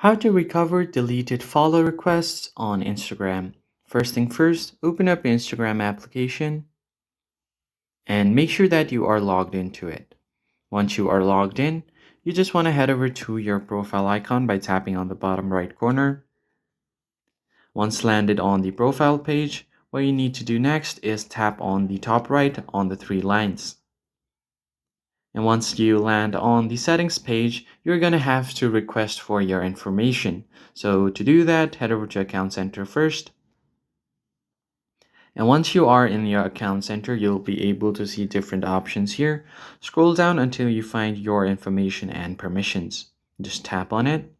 How to recover deleted follow requests on Instagram. First thing first, open up your Instagram application and make sure that you are logged into it. Once you are logged in, you just want to head over to your profile icon by tapping on the bottom right corner. Once landed on the profile page, what you need to do next is tap on the top right on the three lines. And once you land on the settings page, you're going to have to request for your information. So to do that, head over to Account Center first. And once you are in your Account Center, you'll be able to see different options here. Scroll down until you find your information and permissions. Just tap on it.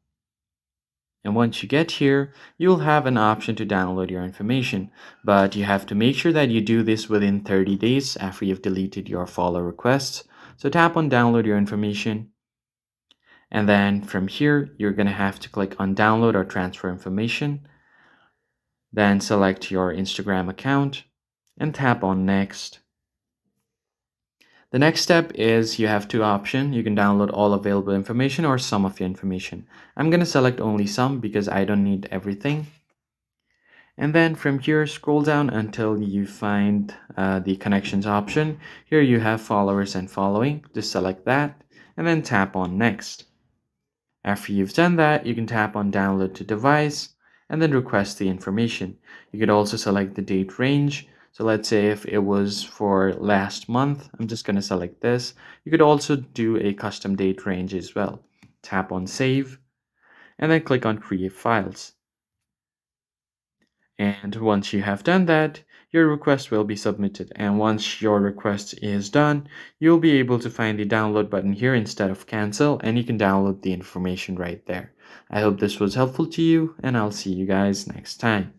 And once you get here, you'll have an option to download your information. But you have to make sure that you do this within 30 days after you've deleted your follow requests. So tap on download your information. And then from here, you're going to have to click on download or transfer information. Then select your Instagram account and tap on next. The next step is you have two options. You can download all available information or some of your information. I'm going to select only some because I don't need everything. And then from here, scroll down until you find the connections option. Here you have followers and following. Just select that and then tap on next. After you've done that, you can tap on download to device and then request the information. You could also select the date range. So let's say if it was for last month, I'm just going to select this. You could also do a custom date range as well. Tap on save and then click on create files. And once you have done that, your request will be submitted. And once your request is done, you'll be able to find the download button here instead of cancel, and you can download the information right there. I hope this was helpful to you, and I'll see you guys next time.